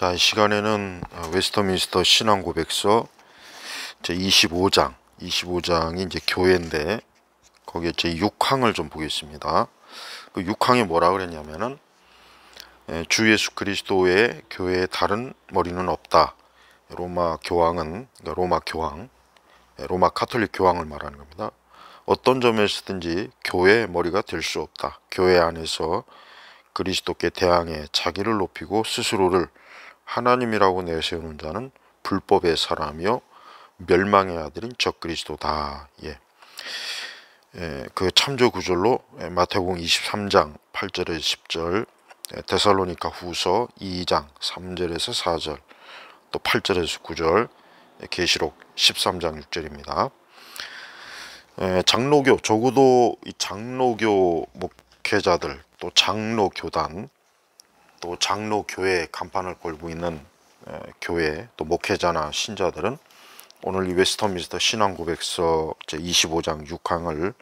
자, 이 시간에는 웨스터민스터 신앙고백서 제 25장이 이제 교회인데 거기에 제 6항을 좀 보겠습니다. 그 6항에 뭐라 그랬냐면은 주 예수 그리스도의 교회에 다른 머리는 없다. 로마 교황은 로마 카톨릭 교황을 말하는 겁니다. 어떤 점에서든지 교회의 머리가 될 수 없다. 교회 안에서 그리스도께 대항해 자기를 높이고 스스로를 하나님이라고 내세우는 자는 불법의 사람이요 멸망의 아들인 적그리스도다. 그 참조 구절로 마태복음 23장 8절에서 10절, 데살로니가 후서 2장 3절에서 4절, 또 8절에서 9절, 계시록 13장 6절입니다. 장로교, 적어도 이 장로교 목회자들, 또 장로교단, 또 장로교회 간판을 걸고 있는 교회, 또 목회자나 신자들은 오늘 이 웨스터민스터 신앙고백서 제25장 6항을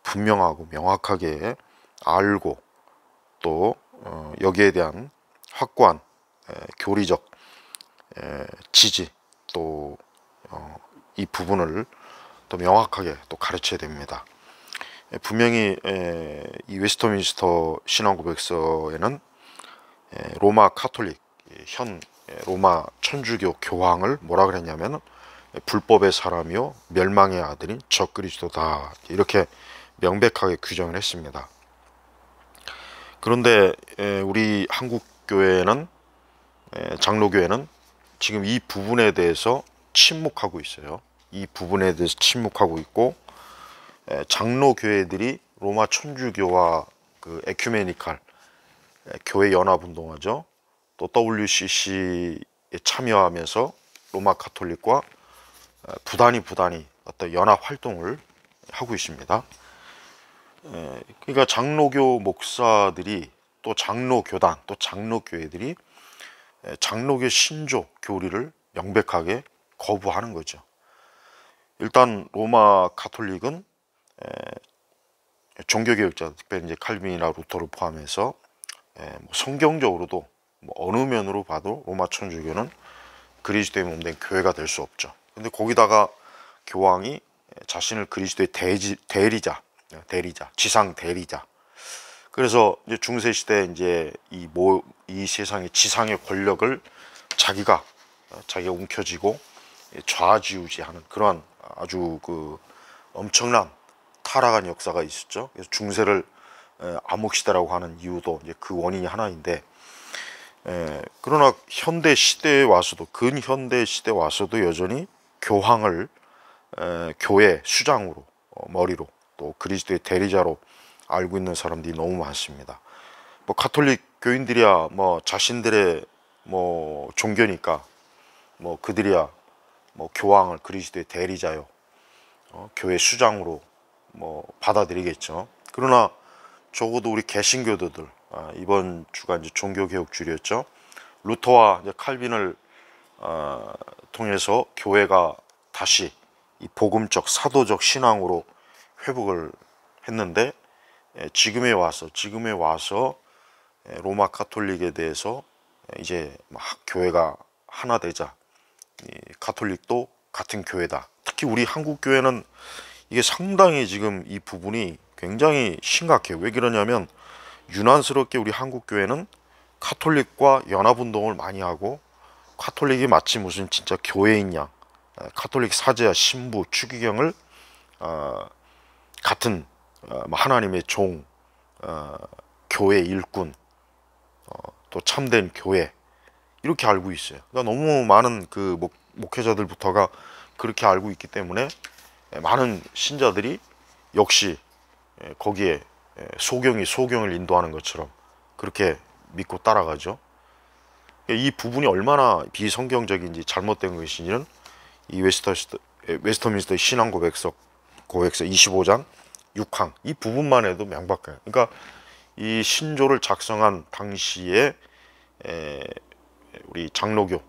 분명하고 명확하게 알고 또 여기에 대한 확고한 교리적 지지, 또 이 부분을 또 명확하게 또 가르쳐야 됩니다. 분명히 이 웨스터민스터 신앙고백서에는 로마 카톨릭 현 로마 천주교 교황을 뭐라 그랬냐면 불법의 사람이요 멸망의 아들인 적그리스도다, 이렇게 명백하게 규정을 했습니다. 그런데 우리 한국 교회는, 장로교회는 지금 이 부분에 대해서 침묵하고 있어요. 이 부분에 대해서 침묵하고 있고, 장로교회들이 로마 천주교와 그 에큐메니칼 교회 연합운동하죠, 또 WCC에 참여하면서 로마 카톨릭과 부단히 어떤 연합 활동을 하고 있습니다. 그러니까 장로교 목사들이, 또 장로교단, 또 장로교회들이 장로교 신조 교리를 명백하게 거부하는 거죠. 일단 로마 카톨릭은 종교개혁자, 특별히 이제 칼빈이나 루터를 포함해서 성경적으로도 어느 면으로 봐도 로마 천주교는 그리스도의 몸된 교회가 될 수 없죠. 근데 거기다가 교황이 자신을 그리스도의 대리자, 지상 대리자. 그래서 이제 중세 시대 이제 이 세상의 지상의 권력을 자기가 움켜쥐고 좌지우지하는 그러한 아주 그 엄청난 타락한 역사가 있었죠. 그래서 중세를 암흑시대라고 하는 이유도 이제 그 원인이 하나인데, 그러나 현대 시대에 와서도, 근현대 시대에 와서도 여전히 교황을 교회 수장으로, 머리로, 또 그리스도의 대리자로 알고 있는 사람들이 너무 많습니다. 카톨릭 교인들이야 자신들의 종교니까 그들이야 교황을 그리스도의 대리자요, 교회 수장으로 받아들이겠죠. 그러나 적어도 우리 개신교도들, 이번 주가 이제 종교개혁주일이었죠. 루터와 이제 칼빈을 통해서 교회가 다시 이 복음적 사도적 신앙으로 회복을 했는데, 지금에 와서 로마 카톨릭에 대해서 이제 교회가 하나 되자, 가톨릭도 같은 교회다. 특히 우리 한국 교회는 이게 상당히 지금 이 부분이 굉장히 심각해요. 왜 그러냐면, 유난스럽게 우리 한국 교회는 카톨릭과 연합운동을 많이 하고, 카톨릭이 마치 무슨 진짜 교회인 양, 카톨릭 사제와 신부, 추기경을 같은 하나님의 종, 교회 일꾼, 또 참된 교회, 이렇게 알고 있어요. 그러니까 너무 많은 그 목회자들부터가 그렇게 알고 있기 때문에 많은 신자들이 역시 거기에 소경을 인도하는 것처럼 그렇게 믿고 따라가죠. 이 부분이 얼마나 비성경적인지, 잘못된 것인지는 이 웨스터민스터 신앙고백서 25장 6항 이 부분만 해도 명백해요. 그러니까 이 신조를 작성한 당시에 우리 장로교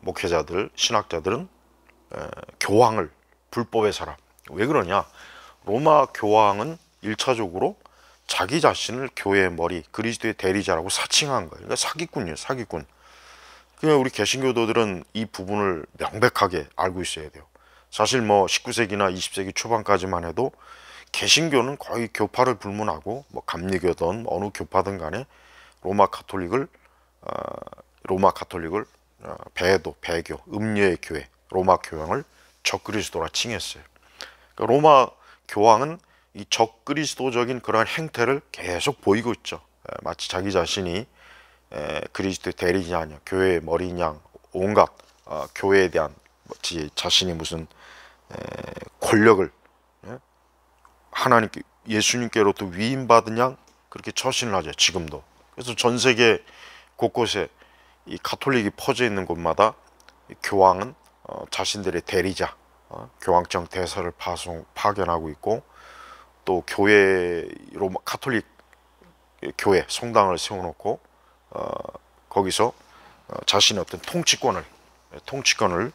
목회자들, 신학자들은 교황을 불법의 사람, 왜 그러냐, 로마 교황은 1차적으로 자기 자신을 교회의 머리, 그리스도의 대리자라고 사칭한 거예요. 그러니까 사기꾼이에요, 사기꾼. 그냥 우리 개신교도들은 이 부분을 명백하게 알고 있어야 돼요. 사실 뭐 19세기나 20세기 초반까지만 해도 개신교는 거의 교파를 불문하고 뭐 감리교든 어느 교파든 간에 로마 카톨릭을 배도, 배교, 음녀의 교회, 로마 교황을 적그리스도라 칭했어요. 그러니까 로마 교황은 이 적그리스도적인 그러한 행태를 계속 보이고 있죠. 마치 자기 자신이 그리스도의 대리자냐, 교회의 머리냐, 온갖 교회에 대한 자신이 무슨 권력을 하나님께 예수님께로부터 위임받은 양 그렇게 처신을 하죠. 지금도. 그래서 전 세계 곳곳에 이 가톨릭이 퍼져 있는 곳마다 교황은 자신들의 대리자, 교황청 대사를 파견하고 있고, 또 교회 로마 가톨릭 교회 성당을 세워놓고 거기서 자신의 어떤 통치권을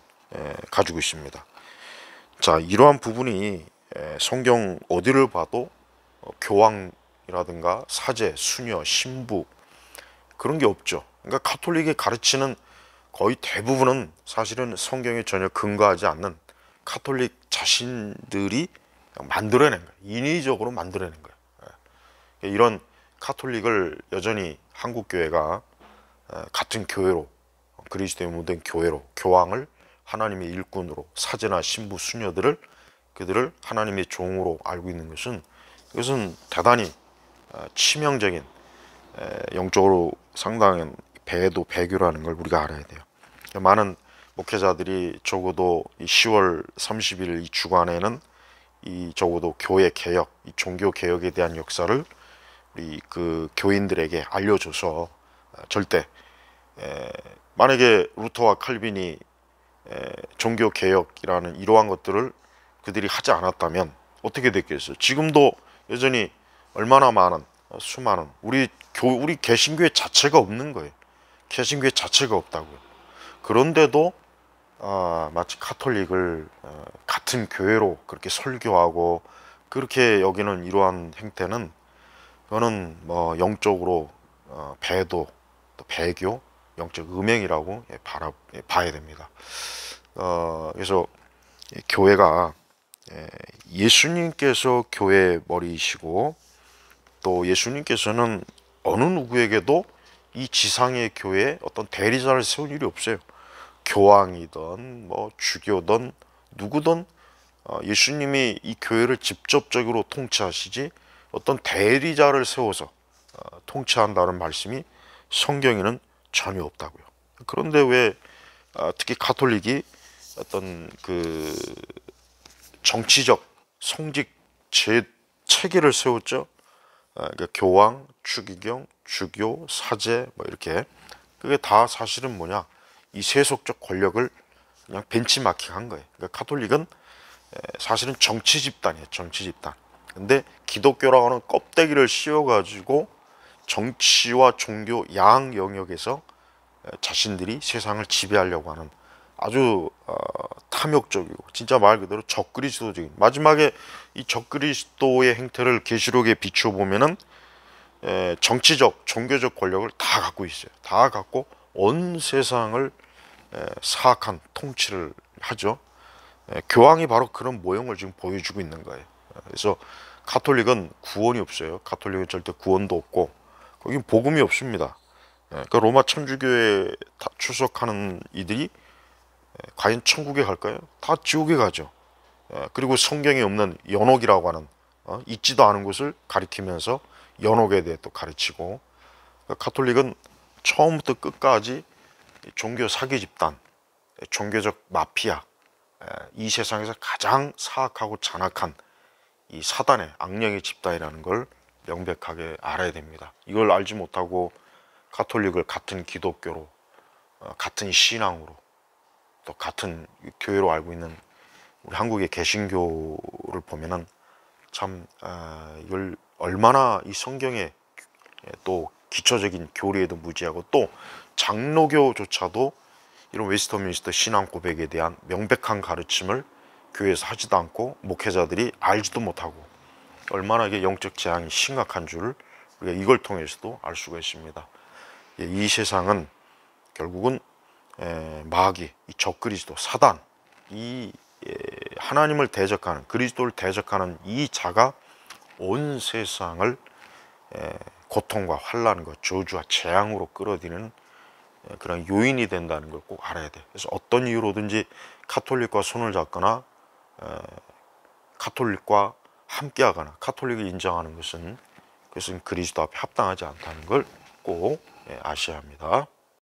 가지고 있습니다. 자, 이러한 부분이 성경 어디를 봐도 교황이라든가 사제, 수녀, 신부 그런 게 없죠. 그러니까 가톨릭이 가르치는 거의 대부분은 사실은 성경에 전혀 근거하지 않는 가톨릭 자신들이 만들어낸 거예요. 인위적으로 만들어낸 거예요. 이런 가톨릭을 여전히 한국교회가 같은 교회로, 그리스도의 묻은 교회로, 교황을 하나님의 일꾼으로, 사제나 신부, 수녀들을 그들을 하나님의 종으로 알고 있는 것은, 이것은 대단히 치명적인 영적으로 상당한 배도 배교라는 걸 우리가 알아야 돼요. 많은 목회자들이 적어도 이 10월 30일 이 주간에는 이 적어도 교회 개혁, 이 종교 개혁에 대한 역사를 우리 그 교인들에게 알려줘서 절대 만약에 루터와 칼빈이 종교 개혁이라는 이러한 것들을 그들이 하지 않았다면 어떻게 됐겠어요? 지금도 여전히 얼마나 많은 수많은 우리 개신교회 자체가 없는 거예요. 개신교회 자체가 없다고요. 그런데도 마치 가톨릭을 같은 교회로 그렇게 설교하고 그렇게 여기는 이러한 행태는, 그거는 뭐 영적으로 배도, 또 배교, 영적 음행이라고 봐야 됩니다. 그래서 교회가 예수님께서 교회의 머리이시고, 또 예수님께서는 어느 누구에게도 이 지상의 교회에 어떤 대리자를 세울 일이 없어요. 교황이든 뭐 주교든 누구든 예수님이 이 교회를 직접적으로 통치하시지 어떤 대리자를 세워서 통치한다는 말씀이 성경에는 전혀 없다고요. 그런데 왜 특히 가톨릭이 어떤 그 정치적 성직 체계를 세웠죠. 그러니까 교황, 추기경, 주교, 사제 뭐 이렇게, 그게 다 사실은 뭐냐, 이 세속적 권력을 그냥 벤치마킹한 거예요. 그러니까 가톨릭은 사실은 정치 집단이에요. 정치 집단. 근데 기독교라고 하는 껍데기를 씌워가지고 정치와 종교 양 영역에서 자신들이 세상을 지배하려고 하는 아주 탐욕적이고 진짜 말 그대로 적그리스도적인, 마지막에 이 적그리스도의 행태를 계시록에 비추어 보면은 정치적, 종교적 권력을 다 갖고 있어요. 다 갖고 온 세상을 사악한 통치를 하죠. 교황이 바로 그런 모형을 지금 보여주고 있는 거예요. 그래서 가톨릭은 구원이 없어요. 가톨릭은 절대 구원도 없고 거긴 복음이 없습니다. 그러니까 로마 천주교에 출석하는 이들이 과연 천국에 갈까요? 다 지옥에 가죠. 그리고 성경에 없는 연옥이라고 하는 있지도 않은 것을 가리키면서 연옥에 대해 또 가르치고, 그러니까 가톨릭은 처음부터 끝까지 종교 사기 집단, 종교적 마피아, 이 세상에서 가장 사악하고 잔악한 이 사단의 악령의 집단이라는 걸 명백하게 알아야 됩니다. 이걸 알지 못하고 가톨릭을 같은 기독교로, 같은 신앙으로, 또 같은 교회로 알고 있는 우리 한국의 개신교를 보면은 참 이걸 얼마나 이 성경에 또 기초적인 교리에도 무지하고, 또 장로교조차도 이런 웨스터민스터 신앙 고백에 대한 명백한 가르침을 교회에서 하지도 않고 목회자들이 알지도 못하고 얼마나 이게 영적 재앙이 심각한 줄을 우리가 이걸 통해서도 알 수가 있습니다. 이 세상은 결국은 마귀, 이 적그리스도, 사단, 이 하나님을 대적하는, 그리스도를 대적하는 이 자가 온 세상을 고통과 환난과 저주와 재앙으로 끌어들이는 그런 요인이 된다는 걸 꼭 알아야 돼. 그래서 어떤 이유로든지 카톨릭과 손을 잡거나 카톨릭과 함께하거나 카톨릭을 인정하는 것은 그것은 그리스도 앞에 합당하지 않다는 걸 꼭 아셔야 합니다.